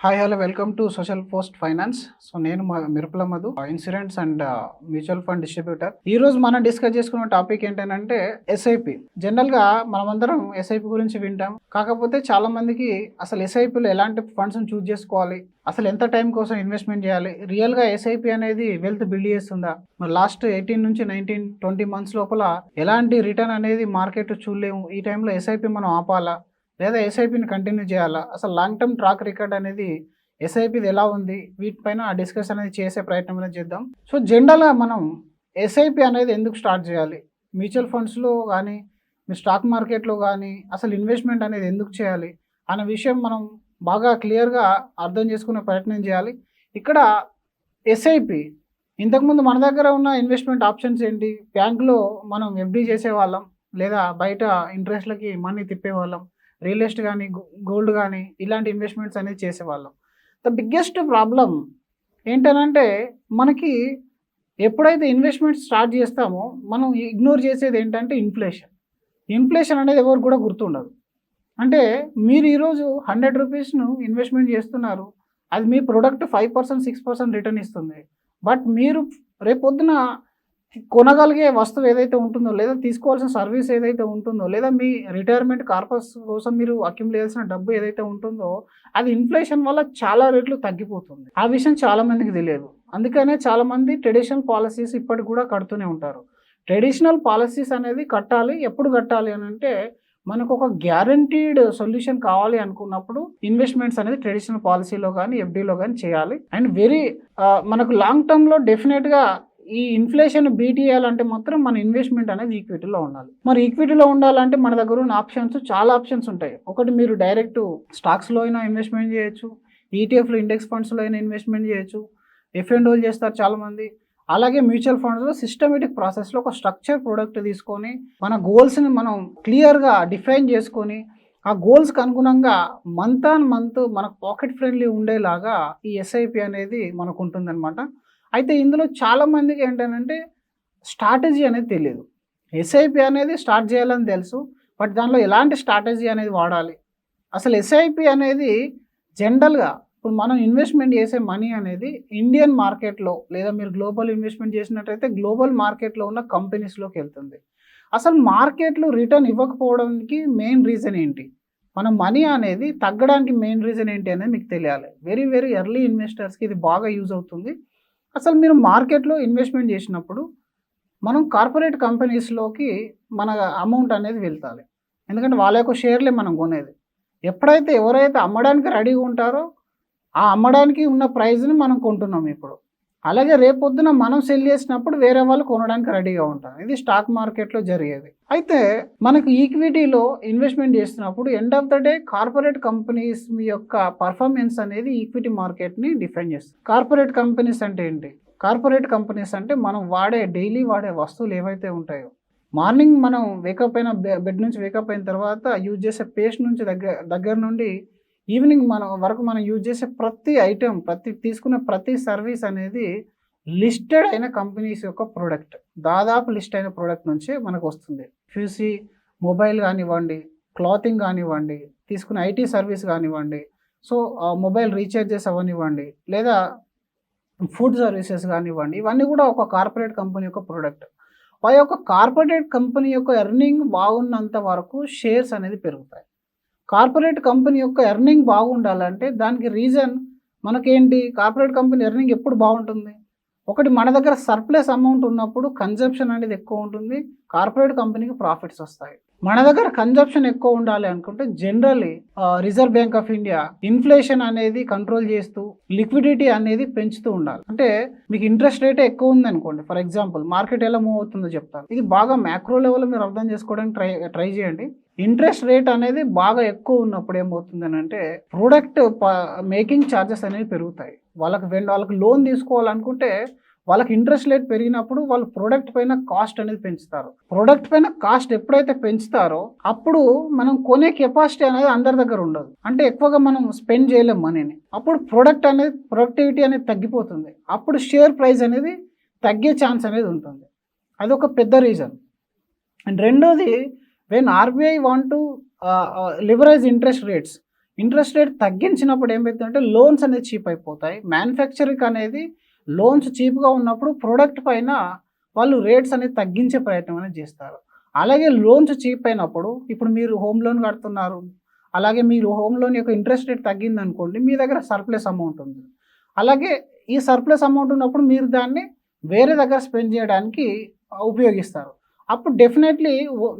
Hi hello welcome to social post finance. So నేను Mirapala Madhu, insurance and mutual fund distributor. ఈ రోజు మనం discuss చేసుకున్న టాపిక్ ఏంటంటే ఎస్ఐపి. జనరల్ గా మనమందరం ఎస్ఐపి గురించి వింటాం. కాకపోతే చాలా మందికి అసలు ఎస్ఐపిలో ఎలాంటి ఫండ్స్ చూస్ చేసుకోవాలి, అసలు ఎంత టైం కోసం ఇన్వెస్ట్మెంట్ చేయాలి, రియల్ గా ఎస్ఐపి అనేది వెల్త్ బిల్డ్ చేస్తుందా, మరి లాస్ట్ 18 నుంచి 19-20 మంత్స్ లోపల ఎలాంటి రిటర్న్ అనేది మార్కెట్ చూడలేము, ఈ టైంలో ఎస్ఐపి మనం ఆపాలా లేదా ఎస్ఐపిని కంటిన్యూ చేయాలా, అసలు లాంగ్ టర్మ్ ట్రాక్ రికార్డ్ అనేది ఎస్ఐపిది ఎలా ఉంది, వీటిపైన డిస్కస్ అనేది చేసే ప్రయత్నం అనేది చేద్దాం. సో జనరల్గా మనం ఎస్ఐపి అనేది ఎందుకు స్టార్ట్ చేయాలి, మ్యూచువల్ ఫండ్స్లో కానీ మీ స్టాక్ మార్కెట్లో కానీ అసలు ఇన్వెస్ట్మెంట్ అనేది ఎందుకు చేయాలి అనే విషయం మనం బాగా క్లియర్గా అర్థం చేసుకునే ప్రయత్నం చేయాలి. ఇక్కడ ఎస్ఐపి ఇంతకుముందు మన దగ్గర ఉన్న ఇన్వెస్ట్మెంట్ ఆప్షన్స్ ఏంటి, బ్యాంకులో మనం ఎఫ్డి చేసేవాళ్ళం లేదా బయట ఇంట్రెస్ట్లకి మనీ తిప్పేవాళ్ళం, రియల్ ఎస్టేట్ కానీ గోల్డ్ కానీ ఇలాంటి ఇన్వెస్ట్మెంట్స్ అనేది చేసేవాళ్ళం. ద బిగ్గెస్ట్ ప్రాబ్లం ఏంటనంటే మనకి ఎప్పుడైతే ఇన్వెస్ట్మెంట్ స్టార్ట్ చేస్తామో మనం ఇగ్నోర్ చేసేది ఏంటంటే ఇన్ఫ్లేషన్ అనేది ఎవరికి కూడా గుర్తుండదు. అంటే మీరు ఈరోజు 100 రూపీస్ను ఇన్వెస్ట్మెంట్ చేస్తున్నారు, అది మీ ప్రొడక్ట్ 5%, 6% రిటర్న్ ఇస్తుంది. బట్ మీరు రేపొద్దున కొనగలిగే వస్తువు ఏదైతే ఉంటుందో లేదా తీసుకోవాల్సిన సర్వీస్ ఏదైతే ఉంటుందో లేదా మీ రిటైర్మెంట్ కార్పస్ కోసం మీరు అక్యుములేట్ చేయాల్సిన డబ్బు ఏదైతే ఉంటుందో అది ఇన్ఫ్లేషన్ వల్ల చాలా రేట్లు తగ్గిపోతుంది. ఆ విషయం చాలా మందికి తెలియదు. అందుకనే చాలామంది ట్రెడిషనల్ పాలసీస్ ఇప్పటికి కూడా కడుతూనే ఉంటారు. ట్రెడిషనల్ పాలసీస్ అనేది కట్టాలి. ఎప్పుడు కట్టాలి అని అంటే మనకు ఒక గ్యారంటీడ్ సొల్యూషన్ కావాలి అనుకున్నప్పుడు ఇన్వెస్ట్మెంట్స్ అనేది ట్రెడిషనల్ పాలసీలో కానీ ఎఫ్డీలో కానీ చేయాలి. అండ్ మనకు లాంగ్ టర్మ్లో డెఫినెట్గా ఈ ఇన్ఫ్లేషన్ బీట్ చేయాలంటే మాత్రం మన ఇన్వెస్ట్మెంట్ అనేది ఈక్విటీలో ఉండాలి. మరి ఈక్విటీలో ఉండాలంటే మన దగ్గర ఉన్న చాలా ఆప్షన్స్ ఉంటాయి. ఒకటి, మీరు డైరెక్ట్ స్టాక్స్లో అయినా ఇన్వెస్ట్మెంట్ చేయొచ్చు, ఈటీఎఫ్లో ఇండెక్స్ ఫండ్స్లో అయినా ఇన్వెస్ట్మెంట్ చేయొచ్చు, ఎఫ్ఎండ్ఓలు చేస్తారు చాలామంది. అలాగే మ్యూచువల్ ఫండ్స్లో సిస్టమేటిక్ ప్రాసెస్లో ఒక స్ట్రక్చర్ ప్రోడక్ట్ తీసుకొని మన గోల్స్ని మనం క్లియర్గా డిఫైన్ చేసుకొని ఆ గోల్స్కి అనుగుణంగా మంత్ ఆన్ మంత్ మనకు పాకెట్ ఫ్రెండ్లీ ఉండేలాగా ఈ ఎస్ఐపి అనేది మనకు ఉంటుందన్నమాట. అయితే ఇందులో చాలామందికి ఏంటంటే స్ట్రాటజీ అనేది తెలియదు. ఎస్ఐపి అనేది స్టార్ట్ చేయాలని తెలుసు, బట్ దానిలో ఎలాంటి స్ట్రాటజీ అనేది వాడాలి, అసలు ఎస్ఐపి అనేది జనరల్గా ఇప్పుడు మనం ఇన్వెస్ట్మెంట్ చేసే మనీ అనేది ఇండియన్ మార్కెట్లో లేదా మీరు గ్లోబల్ ఇన్వెస్ట్మెంట్ చేసినట్టయితే గ్లోబల్ మార్కెట్లో ఉన్న కంపెనీస్లోకి వెళ్తుంది. అసలు మార్కెట్లో రిటర్న్ ఇవ్వకపోవడానికి మెయిన్ రీజన్ ఏంటి, మన మనీ అనేది తగ్గడానికి మెయిన్ రీజన్ ఏంటి అనేది మీకు తెలియాలి. వెరీ వెరీ ఎర్లీ ఇన్వెస్టర్స్కి ఇది బాగా యూజ్ అవుతుంది. అసలు మీరు మార్కెట్లో ఇన్వెస్ట్మెంట్ చేసినప్పుడు మనం కార్పొరేట్ కంపెనీస్లోకి మన అమౌంట్ అనేది వెళ్తాలి. ఎందుకంటే వాళ్ళ యొక్క షేర్లే మనం కొనేది. ఎప్పుడైతే ఎవరైతే అమ్మడానికి రెడీగా ఉంటారో ఆ అమ్మడానికి ఉన్న ప్రైజ్ని మనం కొంటున్నాం ఇప్పుడు. అలాగే రేపొద్దున మనం సెల్ చేసినప్పుడు వేరే వాళ్ళు కొనడానికి రెడీగా ఉంటారు. ఇది స్టాక్ మార్కెట్లో జరిగేది. అయితే మనకు ఈక్విటీలో ఇన్వెస్ట్మెంట్ చేస్తున్నప్పుడు end of the day corporate companies యొక్క పర్ఫార్మెన్స్ అనేది ఈక్విటీ మార్కెట్ని డిఫైన్ చేస్తుంది. కార్పొరేట్ కంపెనీస్ అంటే ఏంటి, కార్పొరేట్ కంపెనీస్ అంటే మనం డైలీ వాడే వస్తువులు ఏవైతే ఉంటాయో, మార్నింగ్ మనం వేకప్ అయిన బెడ్ నుంచి వేకప్ అయిన తర్వాత యూజ్ చేసే పేస్ట్ నుంచి దగ్గర నుండి ఈవినింగ్ వరకు మనం యూజ్ చేసే ప్రతి ఐటెం, తీసుకునే ప్రతి సర్వీస్ అనేది లిస్టెడ్ అయిన కంపెనీస్ యొక్క ప్రోడక్ట్. దాదాపు లిస్ట్ అయిన ప్రోడక్ట్ నుంచే మనకు వస్తుంది. ఫ్యూసీ మొబైల్ కానివ్వండి, క్లాతింగ్ కానివ్వండి, తీసుకునే ఐటీ సర్వీస్ కానివ్వండి, సో మొబైల్ రీఛార్జెస్ అవనివ్వండి, లేదా ఫుడ్ సర్వీసెస్ కానివ్వండి, ఇవన్నీ కూడా ఒక కార్పొరేట్ కంపెనీ యొక్క ప్రోడక్ట్. ఆ యొక్క కార్పొరేట్ కంపెనీ యొక్క ఎర్నింగ్ బాగున్నంత వరకు షేర్స్ అనేది పెరుగుతాయి. కార్పొరేట్ కంపెనీ యొక్క ఎర్నింగ్ బాగుండాలంటే దానికి రీజన్ మనకేంటి, కార్పొరేట్ కంపెనీ ఎర్నింగ్ ఎప్పుడు బాగుంటుంది, ఒకటి మన దగ్గర సర్ప్లస్ అమౌంట్ ఉన్నప్పుడు కన్జంప్షన్ అనేది ఎక్కువ ఉంటుంది, కార్పొరేట్ కంపెనీకి ప్రాఫిట్స్ వస్తాయి. మన దగ్గర కన్జంప్షన్ ఎక్కువ ఉండాలి అనుకుంటే generally reserve bank of India inflation అనేది కంట్రోల్ చేస్తూ లిక్విడిటీ అనేది పెంచుతూ ఉండాలి. అంటే మీకు ఇంట్రెస్ట్ రేట్ ఎక్కువ ఉంది అనుకోండి, ఫర్ ఎగ్జాంపుల్ మార్కెట్ ఎలా మూవ్ అవుతుందో చెప్తాను. ఇది బాగా మ్యాక్రో లెవెల్లో మీరు అర్థం చేసుకోవడానికి ట్రై చేయండి. ఇంట్రెస్ట్ రేట్ అనేది బాగా ఎక్కువ ఉన్నప్పుడు ఏమవుతుందని అంటే ప్రోడక్ట్ మేకింగ్ ఛార్జెస్ అనేవి పెరుగుతాయి. వాళ్ళకి లోన్ తీసుకోవాలనుకుంటే వాళ్ళకి ఇంట్రెస్ట్ రేట్ పెరిగినప్పుడు వాళ్ళు ప్రోడక్ట్ పైన కాస్ట్ అనేది పెంచుతారు. ప్రోడక్ట్ పైన కాస్ట్ ఎప్పుడైతే పెంచుతారో అప్పుడు మనం కొనే కెపాసిటీ అనేది అందరి దగ్గర ఉండదు. అంటే ఎక్కువగా మనం స్పెండ్ చేయలేం మనీని. అప్పుడు ప్రొడక్టివిటీ అనేది తగ్గిపోతుంది. అప్పుడు షేర్ ప్రైస్ అనేది తగ్గే ఛాన్స్ అనేది ఉంటుంది. అదొక పెద్ద రీజన్. అండ్ రెండోది, when RBI want to leverage interest rates, interest rate తగ్గించినప్పుడు ఏమైతుందంటే లోన్స్ అనేది చీప్ అయిపోతాయి. మ్యానుఫ్యాక్చరింగ్ అనేది లోన్స్ చీప్‌గా ఉన్నప్పుడు ప్రొడక్ట్ పైన వాళ్ళు రేట్స్ అనేది తగ్గించే ప్రయత్నం అనేది చేస్తారు. అలాగే లోన్స్ చీప్ అయినప్పుడు ఇప్పుడు మీరు హోమ్ లోన్ కడుతున్నారు. అలాగే మీరు హోమ్ లోన్ యొక్క ఇంట్రెస్ట్ రేట్ తగ్గిందనుకోండి, మీ దగ్గర సర్ప్లస్ అమౌంట్ ఉంది. అలాగే ఈ సర్ప్లస్ అమౌంట్ ఉన్నప్పుడు మీరు దాన్ని వేరే దగ్గర స్పెండ్ చేయడానికి ఉపయోగిస్తారు. అప్పుడు డెఫినెట్‌లీ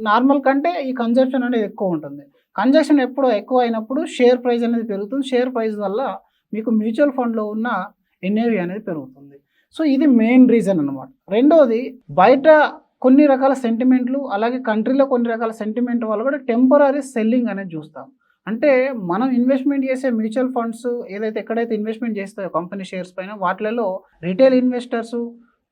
నార్మల్ కంటే ఈ కన్జంప్షన్ అనేది ఎక్కువ ఉంటుంది. కన్జంప్షన్ ఎప్పుడు ఎక్కువ అయినప్పుడు షేర్ ప్రైస్ అనేది పెరుగుతుంది. షేర్ ప్రైస్ వల్ల మీకు మ్యూచువల్ ఫండ్‌లో ఉన్న ఎన్ఏవి అనేది పెరుగుతుంది. సో, ఇది మెయిన్ రీజన్ అన్నమాట. రెండోది బయట కొన్ని రకాల సెంటిమెంట్‌లు అలాగే కంట్రీలో కొన్ని రకాల సెంటిమెంట్ వల్ల కూడా టెంపరరీ సెల్లింగ్ అనేది చూస్తాం. అంటే మనం ఇన్వెస్ట్‌మెంట్ చేసే మ్యూచువల్ ఫండ్స్ ఏదైతే ఎక్కడైతే ఇన్వెస్ట్‌మెంట్ చేస్తాయో కంపెనీ షేర్స్ పైన వాటిలలో రిటైల్ ఇన్వెస్టర్సు,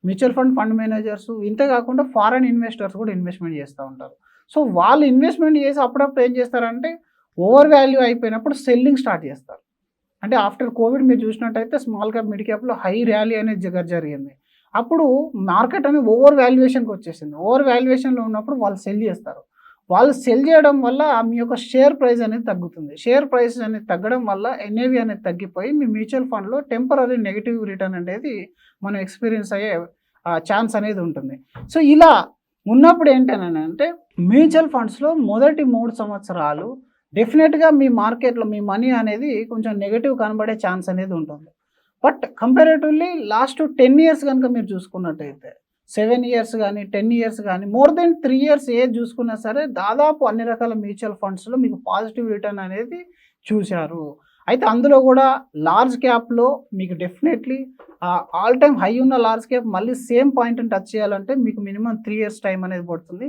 మ్యూచువల్ ఫండ్ మేనేజర్సు ఇంతే కాకుండా ఫారెన్ ఇన్వెస్టర్స్ కూడా ఇన్వెస్ట్‌మెంట్ చేస్తా ఉంటారు. సో, వాళ్ళు ఇన్వెస్ట్‌మెంట్ చేసి అప్పుడప్పుడు ఏం చేస్తారంటే ఓవర్ వాల్యూ అయిపోయినప్పుడు సెల్లింగ్ స్టార్ట్ చేస్తారు. అంటే ఆఫ్టర్ కోవిడ్ మీరు చూసినట్టయితే స్మాల్ క్యాప్, మిడ్ క్యాప్‌లో హై ర్యాలీ అనేది జరిగింది. అప్పుడు మార్కెట్ అనేది ఓవర్ వాల్యుయేషన్‌కి వచ్చేసింది. ఓవర్ వాల్యుయేషన్‌లో ఉన్నప్పుడు వాళ్ళు సెల్ చేస్తారు. వాళ్ళు సెల్ చేయడం వల్ల మీ యొక్క షేర్ ప్రైస్ అనేది తగ్గుతుంది. షేర్ ప్రైస్ అనేది తగ్గడం వల్ల ఎన్ఏవి అనేది తగ్గిపోయి మీ మ్యూచువల్ ఫండ్‌లో టెంపరరీ నెగెటివ్ రిటర్న్ అనేది మనం ఎక్స్‌పీరియన్స్ అయ్యే ఛాన్స్ అనేది ఉంటుంది. సో, ఇలా ఉన్నప్పుడు ఏంటనంటే మ్యూచువల్ ఫండ్స్‌లో మొదటి 3 సంవత్సరాలు డెఫినెట్‌గా మీ మార్కెట్‌లో మీ మనీ అనేది కొంచెం నెగెటివ్ కనబడే ఛాన్స్ అనేది ఉంటుంది. బట్ కంపారేటివ్‌లీ లాస్ట్ 10 ఇయర్స్ గనుక మీరు చూసుకున్నట్టయితే 7 ఇయర్స్ గానీ, 10 ఇయర్స్ గానీ, మోర్ దెన్ 3 ఇయర్స్ ఏది చూసుకున్నా సరే దాదాపు అన్ని రకాల మ్యూచువల్ ఫండ్స్‌లో మీకు పాజిటివ్ రిటర్న్ అనేది చూశారు. అయితే అందులో కూడా లార్జ్ క్యాప్‌లో మీకు డెఫినెట్‌లీ ఆల్ టైమ్ హై ఉన్న లార్జ్ క్యాప్ మళ్ళీ సేమ్ పాయింట్‌ని టచ్ చేయాలంటే మీకు మినిమమ్ 3 ఇయర్స్ టైం అనేది పడుతుంది.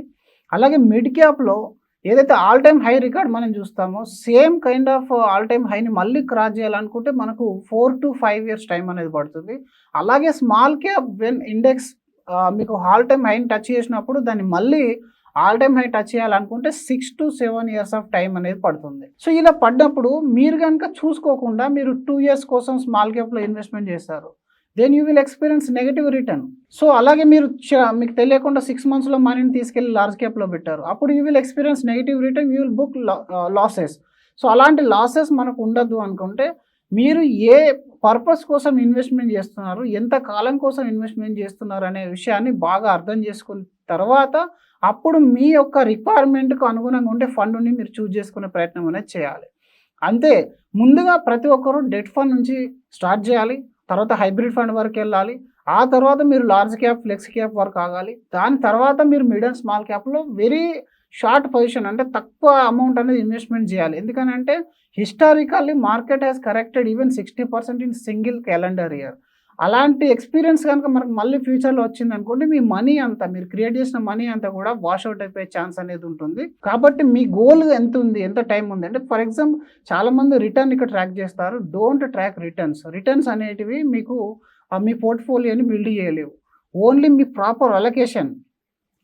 అలాగే మిడ్ క్యాప్‌లో ఏదైతే ఆల్ టైమ్ హై రికార్డ్ మనం చూస్తామో same kind of all time హైని మళ్ళీ క్రాస్ చేయాలనుకుంటే మనకు 4-5 ఇయర్స్ టైం అనేది పడుతుంది. అలాగే స్మాల్ క్యాప్ వెన్ ఇండెక్స్ మీకు ఆల్ టైమ్ హైని టచ్ చేసినప్పుడు దాన్ని మళ్ళీ ఆల్ టైమ్ హై టచ్ చేయాలనుకుంటే 6-7 ఇయర్స్ ఆఫ్ టైం అనేది పడుతుంది. సో, ఇలా పడ్డప్పుడు మీరు గనుక చూసుకోకుండా మీరు 2 ఇయర్స్ కోసం స్మాల్ క్యాప్‌లో ఇన్వెస్ట్‌మెంట్ చేస్తారు. Then you will experience negative return. So, అలాగే మీరు మీకు తెలియకుండా 6 మంత్స్‌లో మనీని తీసుకెళ్ళి లార్జ్ క్యాప్‌లో పెట్టారు. అప్పుడు you will experience negative return, you will book losses. So, అలాంటి లాసెస్ మనకు ఉండొద్దు అనుకుంటే మీరు ఏ పర్పస్ కోసం ఇన్వెస్ట్‌మెంట్ చేస్తున్నారు, ఎంత కాలం కోసం ఇన్వెస్ట్‌మెంట్ చేస్తున్నారు అనే విషయాన్ని బాగా అర్థం చేసుకున్న తర్వాత అప్పుడు మీ యొక్క రిక్వైర్మెంట్‌కు అనుగుణంగా ఉండే ఫండ్‌ని మీరు చూజ్ చేసుకునే ప్రయత్నం అనేది చేయాలి. అంతే ముందుగా ప్రతి ఒక్కరు డెట్ ఫండ్ నుంచి స్టార్ట్ చేయాలి. తర్వాత హైబ్రిడ్ ఫండ్ వరకెళ్ళాలి. ఆ తర్వాత మీరు లార్జ్ క్యాప్, ఫ్లెక్సీ క్యాప్ వరకు ఆగాలి. దాని తర్వాత మీరు మిడ్ అండ్ స్మాల్ క్యాప్‌లో వెరీ షార్ట్ పొజిషన్ అంటే తక్కువ అమౌంట్ అనేది ఇన్వెస్ట్‌మెంట్ చేయాలి. ఎందుకనంటే historically market has corrected even 60% in single calendar year. అలాంటి ఎక్స్‌పీరియన్స్ గనుక మనకు మళ్ళీ ఫ్యూచర్‌లో వచ్చిందనుకోండి మీ మనీ అంతా మీరు క్రియేట్ చేసిన మనీ అంతా కూడా వాష్ ఔట్ అయిపోయే ఛాన్స్ అనేది ఉంటుంది. కాబట్టి మీ గోల్ ఎంతుంది? ఎంత టైం ఉంది? అంటే ఫర్ ఎగ్జాంపుల్ చాలామంది రిటర్న్ ఇక్కడ ట్రాక్ చేస్తారు. Don't track returns. రిటర్న్స్ అనేటివి మీకు మీ పోర్ట్‌ఫోలియోని బిల్డ్ చేయలేవు. ఓన్లీ మీ ప్రాపర్ అలొకేషన్.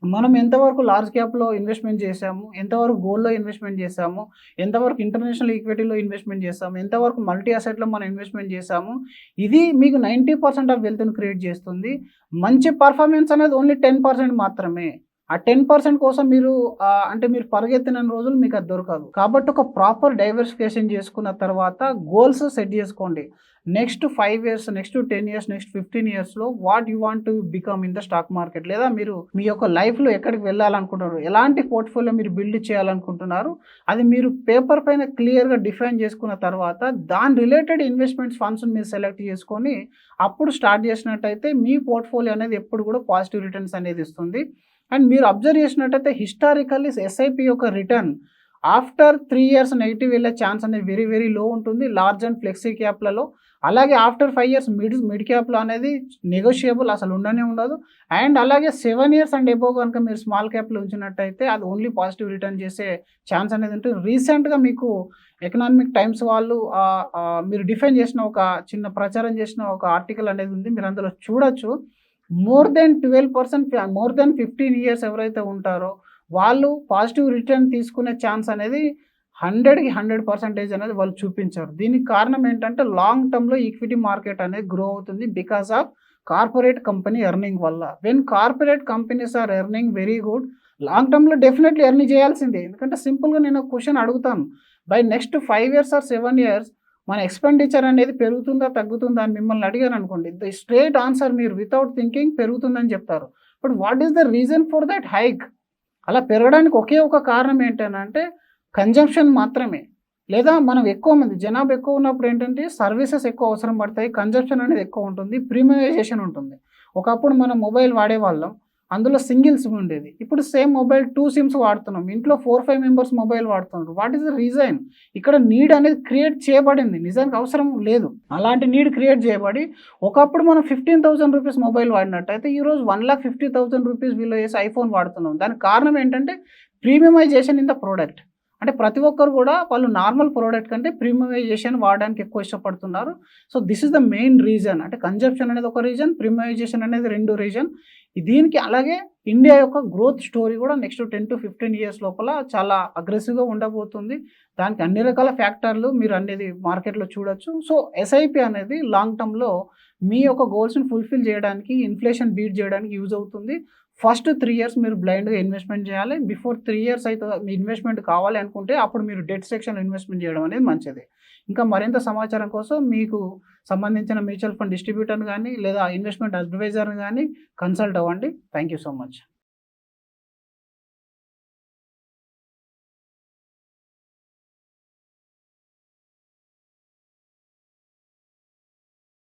మనం ఎంతవరకు లార్జ్ క్యాప్‌లో ఇన్వెస్ట్‌మెంట్ చేశాము, ఎంతవరకు గోల్డ్‌లో ఇన్వెస్ట్‌మెంట్ చేశాము, ఎంతవరకు ఇంటర్నేషనల్ ఈక్విటీలో ఇన్వెస్ట్‌మెంట్ చేశాము, ఎంతవరకు మల్టీ అసెట్‌లో మనం ఇన్వెస్ట్‌మెంట్ చేశాము. ఇది మీకు 90% ఆఫ్ వెల్త్‌ని క్రియేట్ చేస్తుంది. మంచి పర్ఫార్మెన్స్ అనేది ఓన్లీ 10% మాత్రమే. ఆ 10% కోసం మీరు అంటే మీరు పరిగెత్తిన రోజులు మీకు అది దొరకదు. కాబట్టి ఒక ప్రాపర్ డైవర్సిఫికేషన్ చేసుకున్న తర్వాత గోల్స్ సెట్ చేసుకోండి. Next 5 years, next 10 years, next 15 ఇయర్స్‌లో what you want to become in the stock market లేదా మీరు మీ యొక్క లైఫ్‌లో ఎక్కడికి వెళ్ళాలనుకుంటున్నారు, ఎలాంటి పోర్ట్‌ఫోలియో మీరు బిల్డ్ చేయాలనుకుంటున్నారు, అది మీరు పేపర్ పైన క్లియర్‌గా డిఫైన్ చేసుకున్న తర్వాత దాని రిలేటెడ్ ఇన్వెస్ట్‌మెంట్ ఫండ్స్‌ని మీరు సెలెక్ట్ చేసుకొని అప్పుడు స్టార్ట్ చేసినట్టయితే మీ పోర్ట్‌ఫోలియో అనేది ఎప్పుడు కూడా పాజిటివ్ రిటర్న్స్ అనేది ఇస్తుంది. అండ్ మీరు అబ్జర్వ్ చేసినట్టయితే హిస్టారికల్లీ ఎస్ఐపి యొక్క రిటర్న్ ఆఫ్టర్ 3 ఇయర్స్ నెగెటివ్ వెళ్ళే ఛాన్స్ అనేది వెరీ వెరీ లో ఉంటుంది లార్జ్ అండ్ ఫ్లెక్సీ క్యాప్‌లలో. అలాగే ఆఫ్టర్ 5 ఇయర్స్ మిడ్ క్యాప్‌లో అనేది నెగోషియబుల్ అసలు ఉండనే ఉండదు. అండ్ అలాగే 7 ఇయర్స్ అండ్ అబోవ్ కనుక మీరు స్మాల్ క్యాప్‌లో ఉంచినట్టయితే అది ఓన్లీ పాజిటివ్ రిటర్న్ చేసే ఛాన్స్ అనేది ఉంటుంది. రీసెంట్‌గా మీకు ఎకనామిక్ టైమ్స్ వాళ్ళు మీరు డిఫైన్ చేసిన ఒక చిన్న ప్రచారం చేసిన ఒక ఆర్టికల్ అనేది ఉంది. మీరు అందులో చూడొచ్చు. More than 12% more than 15 years ఎవరైతే ఉంటారో వాళ్ళు పాజిటివ్ రిటర్న్ తీసుకునే ఛాన్స్ అనేది 100కి 100% అనేది వాళ్ళు చూపించారు. దీనికి కారణం ఏంటంటే లాంగ్ టర్మ్‌లో ఈక్విటీ మార్కెట్ అనేది గ్రో అవుతుంది because of corporate company earning వల్ల. When corporate companies are earning very good long టర్మ్‌లో డెఫినెట్‌లీ ఎర్న్ చేయాల్సిందే. ఎందుకంటే సింపుల్‌గా నేను ఒక క్వెషన్ అడుగుతాను. By next 5 years or 7 years మన ఎక్స్‌పెండిచర్ అనేది పెరుగుతుందా? తగ్గుతుందా? అని మిమ్మల్ని అడిగారనుకోండి, ది స్ట్రెయిట్ ఆన్సర్ మీరు వితౌట్ థింకింగ్ పెరుగుతుందని చెప్తారు. But what is the reason for that hike? అలా పెరగడానికి ఒకే ఒక కారణం ఏంటనంటే కన్జంప్షన్ మాత్రమే. లేదా మనం ఎక్కువ మంది జనాభా ఎక్కువ ఉన్నప్పుడు ఏంటంటే సర్వీసెస్ ఎక్కువ అవసరం పడతాయి. కన్జంప్షన్ అనేది ఎక్కువ ఉంటుంది. ప్రీమియమైజేషన్ ఉంటుంది. ఒకప్పుడు మనం మొబైల్ వాడేవాళ్ళం. అందులో సింగిల్ సిమ్ ఉండేది. ఇప్పుడు సేమ్ మొబైల్ 2 సిమ్స్ వాడుతున్నాం. ఇంట్లో 4, 5 మెంబర్స్ మొబైల్ వాడుతున్నారు. What is the reason? ఇక్కడ నీడ్ అనేది క్రియేట్ చేయబడింది. నిజానికి అవసరం లేదు. అలాంటి నీడ్ క్రియేట్ చేయబడి ఒకప్పుడు మనం 15,000 రూపీస్ మొబైల్ వాడినట్టయితే ఈరోజు 1,50,000 రూపీస్ విలువ చేసి ఐఫోన్ వాడుతున్నాం. దానికి కారణం ఏంటంటే ప్రీమియమైజేషన్ ఇన్ ద ప్రొడక్ట్. అంటే ప్రతి ఒక్కరు కూడా వాళ్ళు నార్మల్ ప్రొడక్ట్ కంటే ప్రీమియమైజేషన్ వాడడానికి ఎక్కువ ఇష్టపడుతున్నారు. So this is the main reason. అంటే కన్జంప్షన్ అనేది ఒక రీజన్, ప్రీమియమైజేషన్ అనేది 2 రీజన్. దీనికి అలాగే ఇండియా యొక్క గ్రోత్ స్టోరీ కూడా నెక్స్ట్ 10-15 ఇయర్స్ లోపల చాలా అగ్రెసివ్‌గా ఉండబోతుంది. దానికి అన్ని రకాల ఫ్యాక్టర్లు మీరు అనేది మార్కెట్‌లో చూడొచ్చు. సో ఎస్ఐపి అనేది లాంగ్ టర్మ్‌లో మీ యొక్క గోల్స్‌ని ఫుల్‌ఫిల్ చేయడానికి, ఇన్‌ఫ్లేషన్ బీట్ చేయడానికి యూజ్ అవుతుంది. ఫస్ట్ 3 ఇయర్స్ మీరు బ్లైండ్‌గా ఇన్వెస్ట్‌మెంట్ చేయాలి. బిఫోర్ 3 ఇయర్స్ అయితే మీ ఇన్వెస్ట్‌మెంట్ కావాలి అనుకుంటే అప్పుడు మీరు డెట్ సెక్షన్‌లో ఇన్వెస్ట్‌మెంట్ చేయడం అనేది మంచిది. ఇంకా మరింత సమాచారం కోసం మీకు సంబంధించిన మ్యూచువల్ ఫండ్ డిస్ట్రిబ్యూటర్‌ని గానీ, లేదా ఇన్వెస్ట్‌మెంట్ అడ్వైజర్‌ని గానీ కన్సల్ట్ అవ్వండి. Thank you so much.